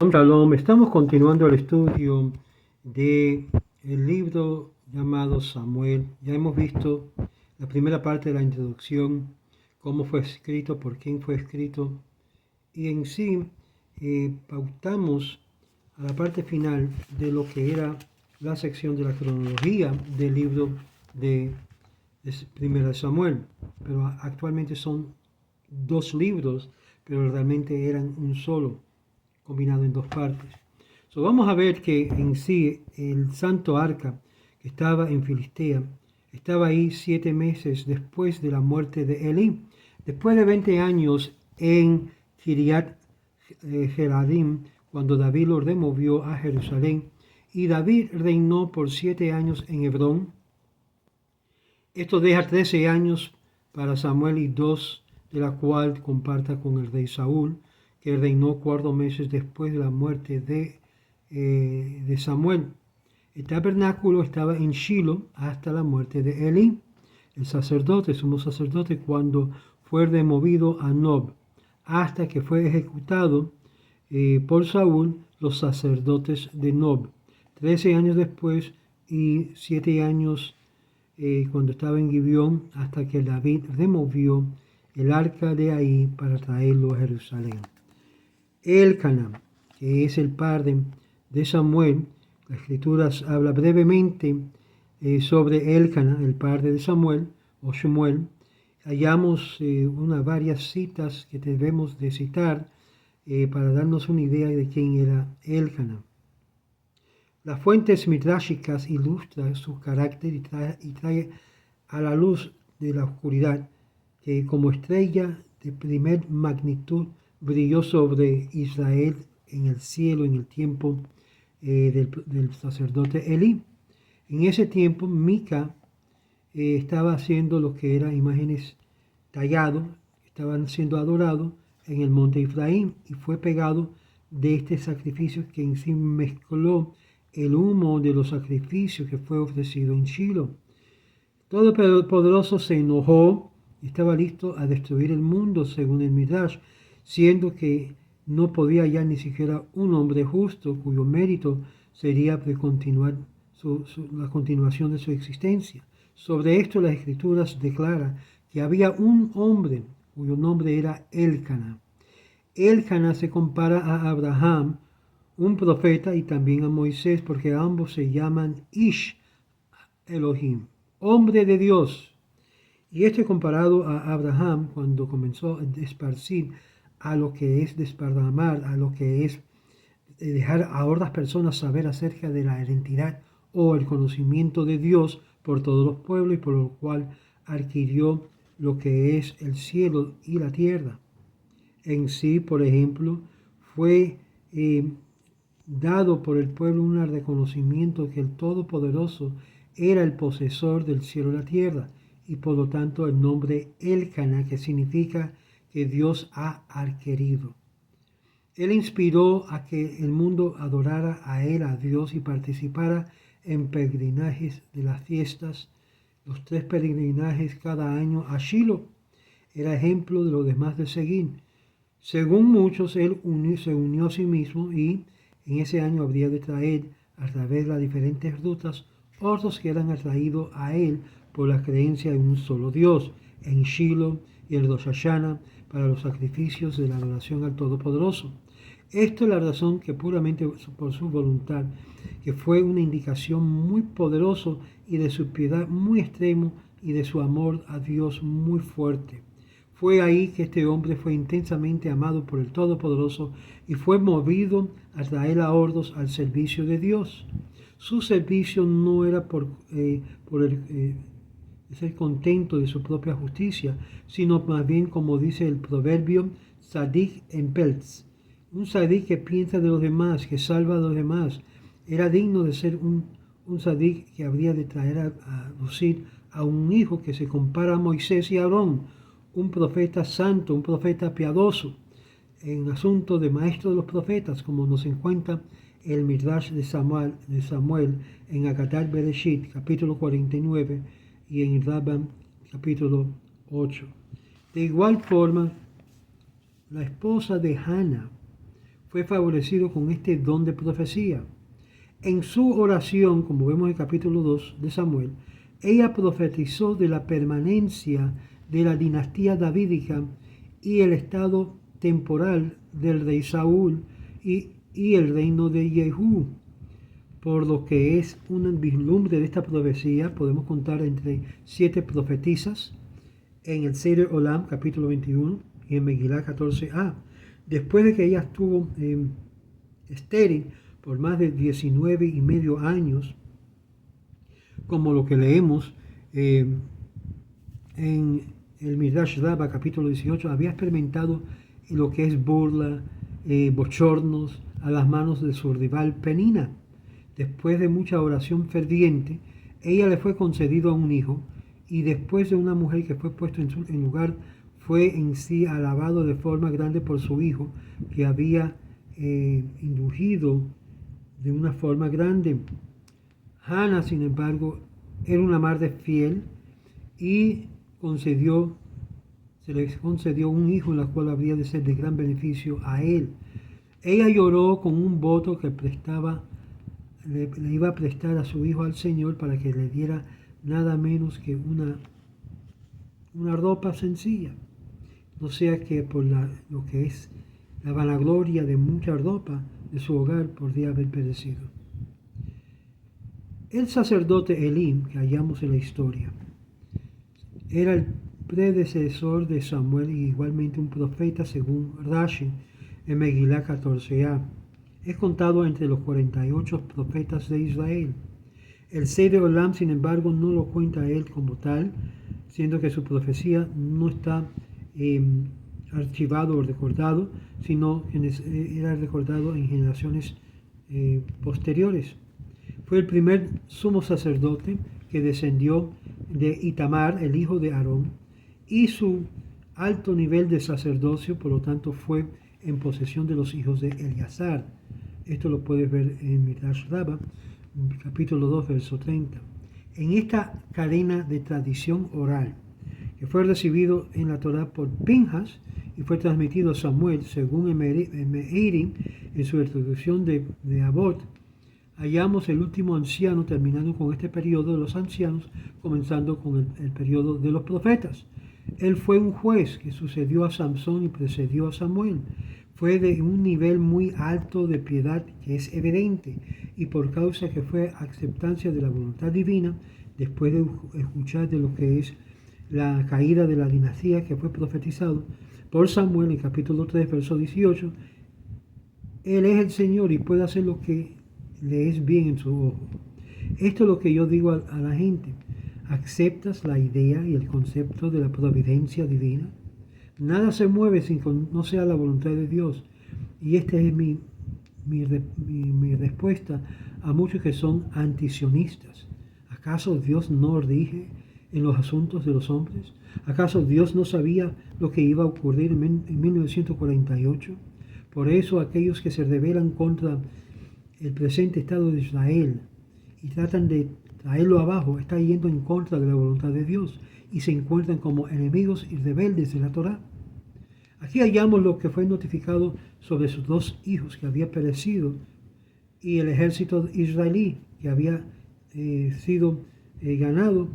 Shalom, estamos continuando el estudio del libro llamado Samuel. Ya hemos visto la primera parte de la introducción, cómo fue escrito, por quién fue escrito, y en sí pautamos a la parte final de lo que era la sección de la cronología del libro de Primera de Samuel. Pero actualmente son dos libros, pero realmente eran un solo, combinado en dos partes. Vamos a ver que en sí el santo arca que estaba en Filistea estaba ahí 7 meses después de la muerte de Elí. Después de 20 años en Kiriat Jeradim, cuando David lo removió a Jerusalén, y David reinó por 7 años en Hebrón. Esto deja 13 años para Samuel y 2 de la cual comparta con el rey Saúl, que reinó 4 meses después de la muerte de Samuel. El tabernáculo estaba en Shilo hasta la muerte de Elí, el sacerdote, sumo sacerdote, cuando fue removido a Nob, hasta que fue ejecutado por Saúl los sacerdotes de Nob. 13 años después y 7 años cuando estaba en Gibeón, hasta que David removió el arca de ahí para traerlo a Jerusalén. Elcana, que es el padre de Samuel, las escrituras habla brevemente sobre Elcana, el padre de Samuel, o Shemuel. Hallamos varias citas que debemos de citar para darnos una idea de quién era Elcana. Las fuentes midrashicas ilustran su carácter y trae a la luz de la oscuridad que como estrella de primer magnitud brilló sobre Israel en el cielo en el tiempo del sacerdote Elí. En ese tiempo Mica estaba haciendo lo que eran imágenes tallados, estaban siendo adorados en el monte Efraín, y fue pegado de este sacrificio que en sí mezcló el humo de los sacrificios que fue ofrecido en Shilo. Todopoderoso se enojó y estaba listo a destruir el mundo, según el Midrash, siendo que no podía hallar ni siquiera un hombre justo cuyo mérito sería de continuar la continuación de su existencia. Sobre esto las Escrituras declaran que había un hombre cuyo nombre era Elcana. Elcana se compara a Abraham, un profeta, y también a Moisés, porque ambos se llaman Ish Elohim, hombre de Dios. Y este comparado a Abraham cuando comenzó a esparcir a lo que es desparramar, a lo que es dejar a otras personas saber acerca de la identidad o el conocimiento de Dios por todos los pueblos, y por lo cual adquirió lo que es el cielo y la tierra. En sí, por ejemplo, fue dado por el pueblo un reconocimiento que el Todopoderoso era el posesor del cielo y la tierra, y por lo tanto el nombre Elcana, que significa que Dios ha adquirido. Él inspiró a que el mundo adorara a él, a Dios, y participara en peregrinajes de las fiestas, los 3 peregrinajes cada año a Shilo. Era ejemplo de los demás de seguir. Según muchos, él se unió a sí mismo, y en ese año habría de traer a través de las diferentes rutas otros que eran atraídos a él por la creencia en un solo Dios, en Shilo y en Rosh Hashanah, para los sacrificios de la adoración al Todopoderoso. Esto es la razón que puramente por su voluntad, que fue una indicación muy poderosa, y de su piedad muy extremo, y de su amor a Dios muy fuerte. Fue ahí que este hombre fue intensamente amado por el Todopoderoso y fue movido a traer a hordos al servicio de Dios. Su servicio no era por ser contento de su propia justicia, sino más bien, como dice el proverbio, Sadik en Peltz. Un sadik que piensa de los demás, que salva a los demás. Era digno de ser un sadik que habría de traer a lucir a un hijo que se compara a Moisés y Aarón, un profeta santo, un profeta piadoso, en asunto de maestro de los profetas, como nos encuentra el Midrash de Samuel en Agadat Bereshit, capítulo 49, y en Rabban, capítulo 8. De igual forma, la esposa de Hannah fue favorecido con este don de profecía. En su oración, como vemos en el capítulo 2 de Samuel, ella profetizó de la permanencia de la dinastía davídica y el estado temporal del rey Saúl y el reino de Jehú. Por lo que es un vislumbre de esta profecía, podemos contar entre 7 profetisas en el Seder Olam, capítulo 21, y en Megilá 14a. Después de que ella estuvo estéril por más de 19 y medio años, como lo que leemos en el Midrash Rabbah, capítulo 18, había experimentado lo que es burla, bochornos a las manos de su rival Penina. Después de mucha oración ferviente, ella le fue concedido a un hijo, y después de una mujer que fue puesto en lugar, fue en sí alabado de forma grande por su hijo, que había inducido de una forma grande. Hannah, sin embargo, era una madre fiel y se le concedió un hijo en el cual habría de ser de gran beneficio a él. Ella lloró con un voto que le iba a prestar a su hijo al Señor para que le diera nada menos que una ropa sencilla. No sea que por lo que es la vanagloria de mucha ropa de su hogar podría haber perecido. El sacerdote Elí, que hallamos en la historia, era el predecesor de Samuel y igualmente un profeta según Rashi en Megilá 14a. Es contado entre los 48 profetas de Israel. El Seder Olam, sin embargo, no lo cuenta él como tal, siendo que su profecía no está archivado o recordado, sino que era recordado en generaciones posteriores. Fue el primer sumo sacerdote que descendió de Itamar, el hijo de Aarón, y su alto nivel de sacerdocio, por lo tanto, fue en posesión de los hijos de Eleazar. Esto lo puedes ver en Midrash Rabbah, capítulo 2, verso 30. En esta cadena de tradición oral, que fue recibido en la Torá por Pinhas y fue transmitido a Samuel, según Meiri, en su introducción de Abot, hallamos el último anciano terminando con este periodo de los ancianos, comenzando con el periodo de los profetas. Él fue un juez que sucedió a Samsón y precedió a Samuel. Fue de un nivel muy alto de piedad que es evidente, y por causa que fue aceptancia de la voluntad divina, después de escuchar de lo que es la caída de la dinastía que fue profetizado por Samuel en capítulo 3, verso 18, Él es el Señor y puede hacer lo que le es bien en su ojo. Esto es lo que yo digo a la gente. ¿Aceptas la idea y el concepto de la providencia divina? Nada se mueve sin que no sea la voluntad de Dios. Y esta es mi respuesta a muchos que son antisionistas. ¿Acaso Dios no rige en los asuntos de los hombres? ¿Acaso Dios no sabía lo que iba a ocurrir en 1948? Por eso aquellos que se rebelan contra el presente estado de Israel y tratan de traerlo abajo, están yendo en contra de la voluntad de Dios y se encuentran como enemigos y rebeldes de la Torá. Aquí hallamos lo que fue notificado sobre sus 2 hijos que había perecido y el ejército israelí que había sido ganado,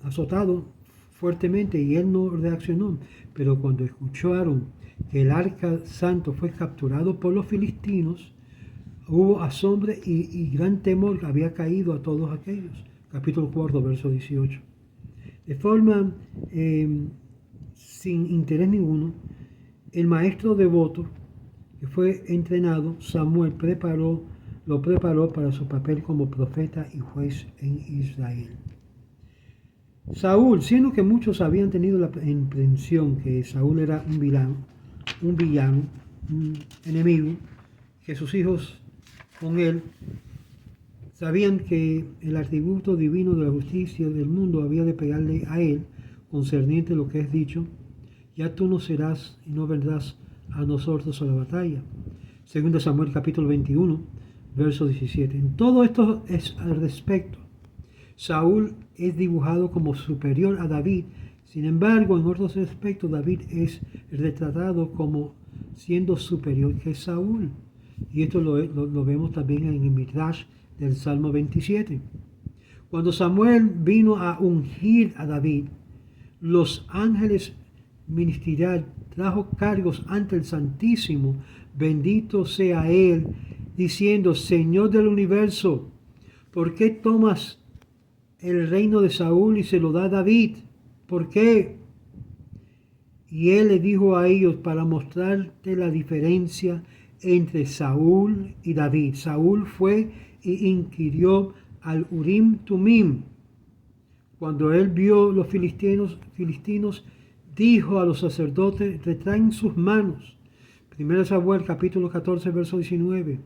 azotado fuertemente, y él no reaccionó. Pero cuando escucharon que el arca santo fue capturado por los filistinos, hubo asombro y gran temor que había caído a todos aquellos. Capítulo 4, verso 18. De forma sin interés ninguno, el maestro devoto que fue entrenado, Samuel, lo preparó para su papel como profeta y juez en Israel. Saúl, siendo que muchos habían tenido la impresión que Saúl era un villano, un enemigo, que sus hijos con él sabían que el atributo divino de la justicia del mundo había de pegarle a él, concerniente lo que es dicho: ya tú no serás y no vendrás a nosotros a la batalla. Segundo Samuel capítulo 21, verso 17. En todo esto es al respecto. Saúl es dibujado como superior a David. Sin embargo, en otros aspectos, David es retratado como siendo superior que Saúl. Y esto lo vemos también en el Midrash del Salmo 27. Cuando Samuel vino a ungir a David, los ángeles ministeriales trajo cargos ante el Santísimo, bendito sea Él, diciendo: Señor del universo, ¿por qué tomas el reino de Saúl y se lo da a David? ¿Por qué? Y Él le dijo a ellos: para mostrarte la diferencia entre Saúl y David. Saúl fue y inquirió al Urim Tumim. Cuando él vio los filistinos, dijo a los sacerdotes: retraen sus manos. 1 Samuel capítulo 14, verso 19.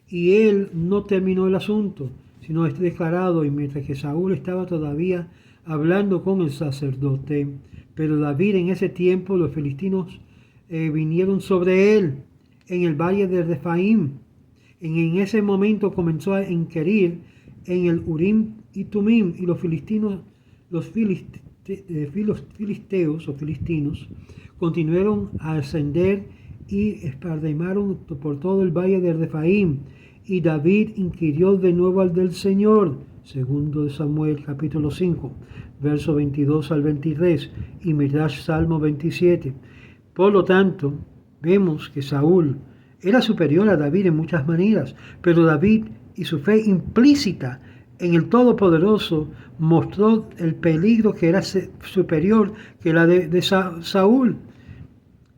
Y él no terminó el asunto, sino es declarado, y mientras que Saúl estaba todavía hablando con el sacerdote, pero David en ese tiempo, los filistinos vinieron sobre él en el valle de Refaim. En ese momento comenzó a inquirir en el Urim y Tumim, y los filisteos o filistinos continuaron a ascender y esparramaron por todo el valle de Refaim. Y David inquirió de nuevo al del Señor. 2 Samuel capítulo 5, verso 22 al 23, y Midrash Salmo 27. Por lo tanto, vemos que Saúl era superior a David en muchas maneras, pero David y su fe implícita en el Todopoderoso mostró el peligro que era superior que la de Saúl.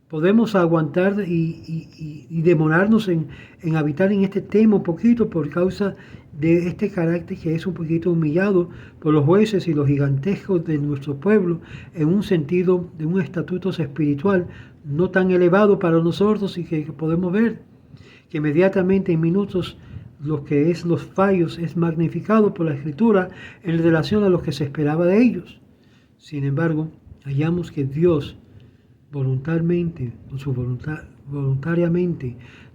Podemos aguantar y demorarnos en habitar en este tema un poquito por causa de este carácter que es un poquito humillado por los jueces y los gigantescos de nuestro pueblo en un sentido de un estatuto espiritual no tan elevado para nosotros, y que podemos ver que inmediatamente en minutos lo que es los fallos es magnificado por la Escritura en relación a lo que se esperaba de ellos. Sin embargo, hallamos que Dios voluntariamente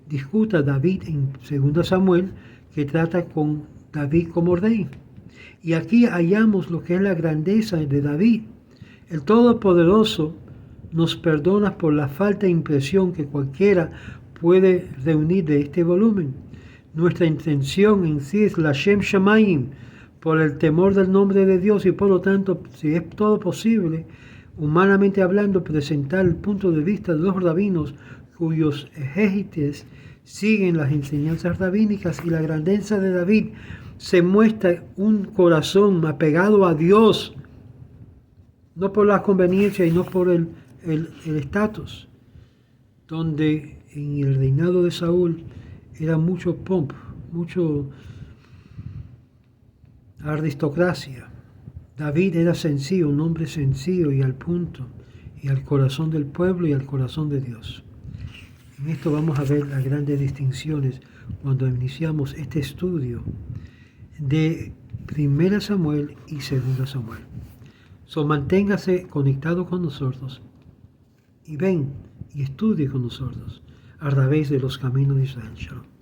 discuta a David en 2 Samuel, que trata con David como rey. Y aquí hallamos lo que es la grandeza de David. El Todopoderoso nos perdona por la falta de impresión que cualquiera puede reunir de este volumen. Nuestra intención en sí es la Shem Shamayim, por el temor del nombre de Dios, y por lo tanto, si es todo posible, humanamente hablando, presentar el punto de vista de los rabinos cuyos ejégites siguen las enseñanzas rabínicas. Y la grandeza de David se muestra un corazón apegado a Dios, no por la conveniencia y no por el estatus, donde en el reinado de Saúl era mucho pomp, mucho aristocracia. David era sencillo, un hombre sencillo y al punto, y al corazón del pueblo y al corazón de Dios. En esto vamos a ver las grandes distinciones cuando iniciamos este estudio de 1 Samuel y 2 Samuel. Manténgase conectado con nosotros y ven y estudie con nosotros a través de los caminos de Israel. Shalom.